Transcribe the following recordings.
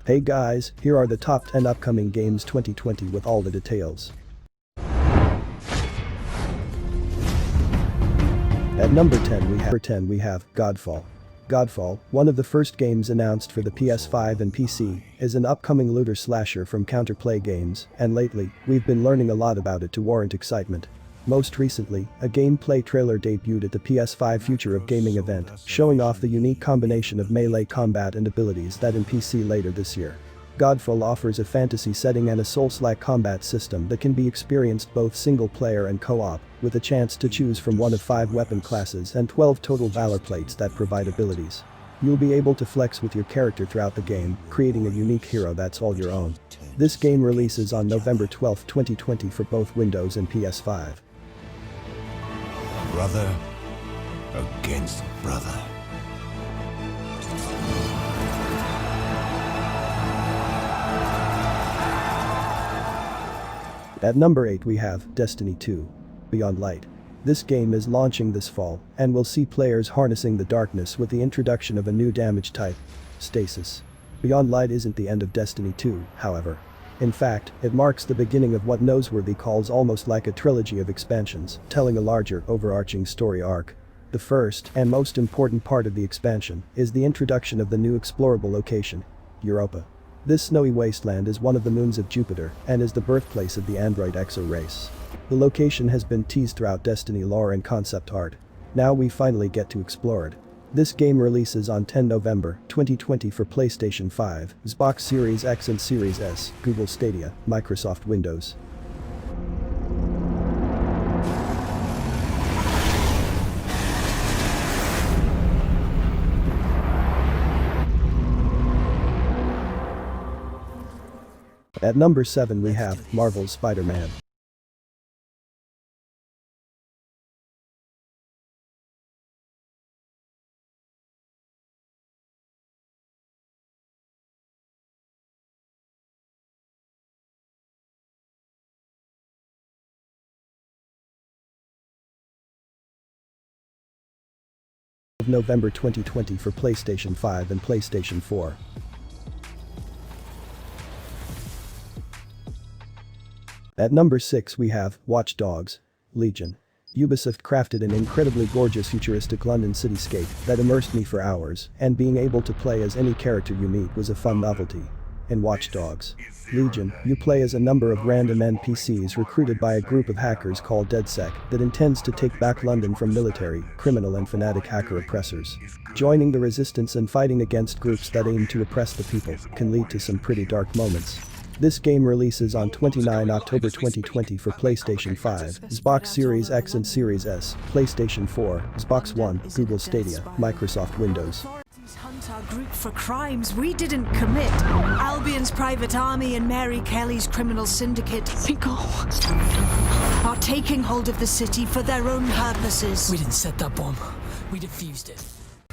Hey guys, here are the top 10 upcoming games 2020 with all the details. At number 10 we have Godfall. Godfall, one of the first games announced for the PS5 and PC, is an upcoming looter slasher from Counterplay Games, and lately, we've been learning a lot about it to warrant excitement. Most recently, a gameplay trailer debuted at the PS5 Future of Gaming event, showing off the unique combination of melee combat and abilities that in PC later this year. Godfall offers a fantasy setting and a Souls-like combat system that can be experienced both single-player and co-op, with a chance to choose from one of 5 weapon classes and 12 total valor plates that provide abilities. You'll be able to flex with your character throughout the game, creating a unique hero that's all your own. This game releases on November 12, 2020 for both Windows and PS5. Brother against brother. At number 8 we have Destiny 2. Beyond Light. This game is launching this fall, and will see players harnessing the darkness with the introduction of a new damage type, Stasis. Beyond Light isn't the end of Destiny 2, however. In fact, it marks the beginning of what Noseworthy calls almost like a trilogy of expansions, telling a larger, overarching story arc. The first, and most important part of the expansion, is the introduction of the new explorable location, Europa. This snowy wasteland is one of the moons of Jupiter, and is the birthplace of the android Exo race. The location has been teased throughout Destiny lore and concept art. Now we finally get to explore it. This game releases on 10 November 2020 for PlayStation 5, Xbox Series X and Series S, Google Stadia, Microsoft Windows. At number 7 we have Marvel's Spider-Man. November 2020 for PlayStation 5 and PlayStation 4. At number 6 we have Watch Dogs: Legion. Ubisoft crafted an incredibly gorgeous futuristic London cityscape that immersed me for hours, and being able to play as any character you meet was a fun novelty. In Watch Dogs: Legion, you play as a number of random NPCs recruited by a group of hackers called DedSec that intends to take back London from military, criminal and fanatic hacker oppressors. Joining the resistance and fighting against groups that aim to oppress the people can lead to some pretty dark moments. This game releases on 29 October 2020 for PlayStation 5, Xbox Series X and Series S, PlayStation 4, Xbox One, Google Stadia, Microsoft Windows. Hunt our group for crimes we didn't commit. Albion's private army and Mary Kelly's criminal syndicate are taking hold of the city for their own purposes. We didn't set that bomb. We defused it.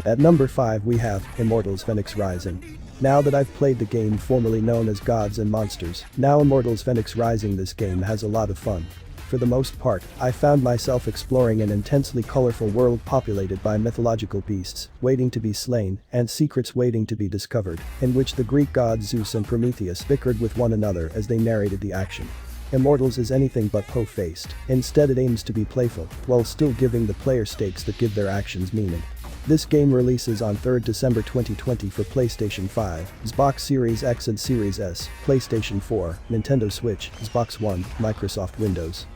At number 5 we have Immortals Fenyx Rising. Now that I've played the game formerly known as Gods and Monsters, now Immortals Fenyx Rising, this game has a lot of fun. For the most part, I found myself exploring an intensely colorful world populated by mythological beasts waiting to be slain and secrets waiting to be discovered, in which the Greek gods Zeus and Prometheus bickered with one another as they narrated the action. Immortals is anything but po-faced. Instead it aims to be playful, while still giving the player stakes that give their actions meaning. This game releases on 3rd December 2020 for PlayStation 5, Xbox Series X and Series S, PlayStation 4, Nintendo Switch, Xbox One, Microsoft Windows.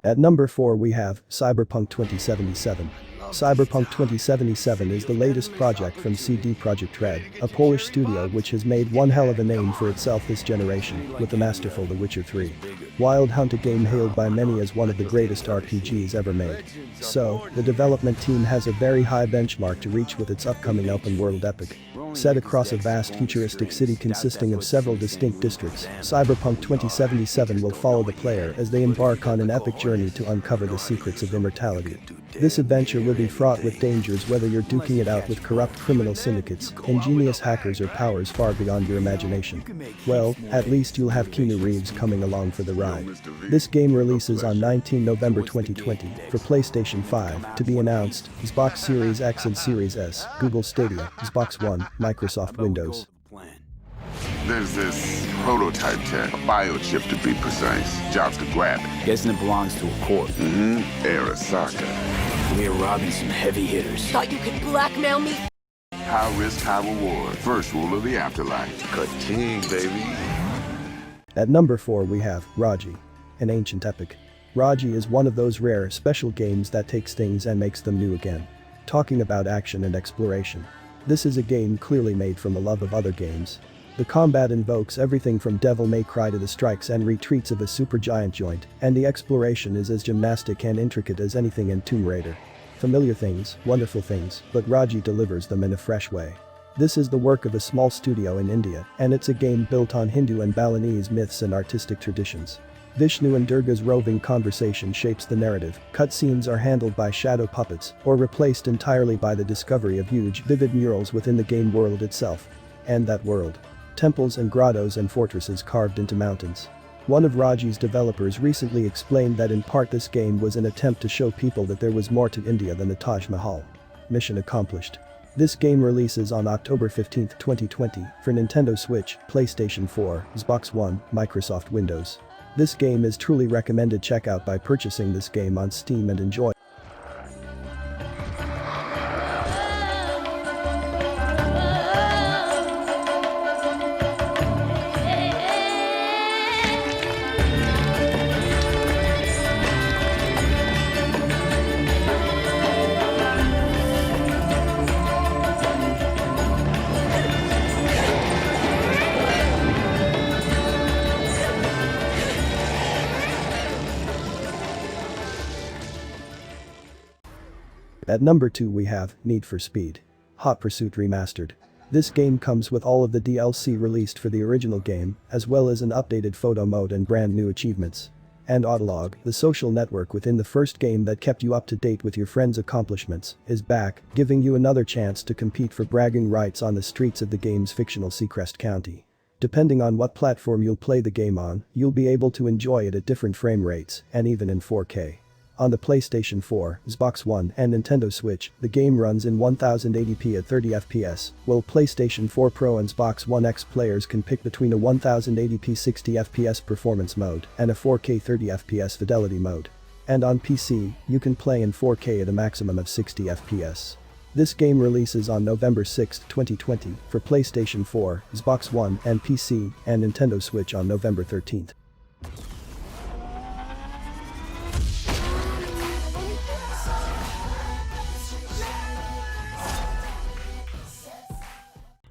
At number 4 we have Cyberpunk 2077. Cyberpunk 2077 is the latest project from CD Projekt Red, a Polish studio which has made one hell of a name for itself this generation with the masterful The Witcher 3. Wild Hunt, a game hailed by many as one of the greatest RPGs ever made. So, the development team has a very high benchmark to reach with its upcoming open world epic. Set across a vast futuristic city consisting of several distinct districts, Cyberpunk 2077 will follow the player as they embark on an epic journey to uncover the secrets of immortality. This adventure will be fraught with dangers whether you're duking it out with corrupt criminal syndicates, ingenious hackers or powers far beyond your imagination. Well, at least you'll have Keanu Reeves coming along for the ride. This game releases on 19 November 2020 for PlayStation 5, to be announced, Xbox Series X and Series S, Google Stadia, Xbox One, Microsoft Windows. There's this prototype tech, a biochip to be precise. Jobs to grab it. Guessing it belongs to a corp. Arasaka. We're robbing some heavy hitters. Thought you could blackmail me? High risk, high reward. First rule of the afterlife. Ka-ting, baby. At number 4 we have Raji, an ancient epic. Raji is one of those rare, special games that takes things and makes them new again. Talking about action and exploration. This is a game clearly made from a love of other games. The combat invokes everything from Devil May Cry to the strikes and retreats of a supergiant joint, and the exploration is as gymnastic and intricate as anything in Tomb Raider. Familiar things, wonderful things, but Raji delivers them in a fresh way. This is the work of a small studio in India, and it's a game built on Hindu and Balinese myths and artistic traditions. Vishnu and Durga's roving conversation shapes the narrative, cutscenes are handled by shadow puppets, or replaced entirely by the discovery of huge, vivid murals within the game world itself. And that world. Temples and grottos and fortresses carved into mountains. One of Raji's developers recently explained that in part this game was an attempt to show people that there was more to India than the Taj Mahal. Mission accomplished. This game releases on October 15, 2020 for Nintendo Switch, PlayStation 4, Xbox One, Microsoft Windows. This game is truly recommended check out by purchasing this game on Steam and enjoy. At number 2 we have Need for Speed Hot Pursuit Remastered. This game comes with all of the DLC released for the original game, as well as an updated photo mode and brand new achievements. And Autolog, the social network within the first game that kept you up to date with your friends' accomplishments, is back, giving you another chance to compete for bragging rights on the streets of the game's fictional Seacrest County. Depending on what platform you'll play the game on, you'll be able to enjoy it at different frame rates, and even in 4K. On the PlayStation 4, Xbox One, and Nintendo Switch, the game runs in 1080p at 30 FPS, while PlayStation 4 Pro and Xbox One X players can pick between a 1080p 60 FPS performance mode and a 4K 30 FPS fidelity mode. And on PC, you can play in 4K at a maximum of 60 FPS. This game releases on November 6, 2020 for PlayStation 4, Xbox One, and PC, and Nintendo Switch on November 13th.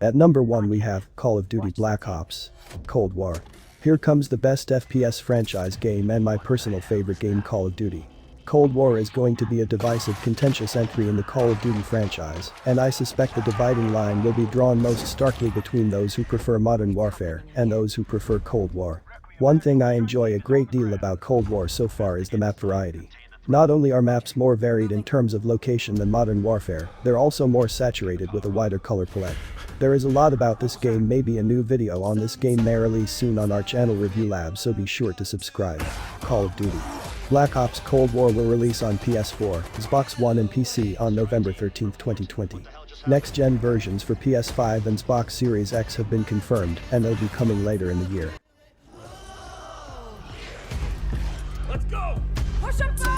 At number 1 we have Call of Duty Black Ops Cold War. Here comes the best FPS franchise game and my personal favorite game, Call of Duty. Cold War is going to be a divisive, contentious entry in the Call of Duty franchise, and I suspect the dividing line will be drawn most starkly between those who prefer modern warfare and those who prefer Cold War. One thing I enjoy a great deal about Cold War so far is the map variety. Not only are maps more varied in terms of location than Modern Warfare, they're also more saturated with a wider color palette. There is a lot about this game, maybe a new video on this game may release soon on our channel ReviewLabs, so be sure to subscribe. Call of Duty Black Ops Cold War will release on PS4, Xbox One and PC on November 13, 2020. Next-gen versions for PS5 and Xbox Series X have been confirmed, and they'll be coming later in the year. Let's go! Push him back!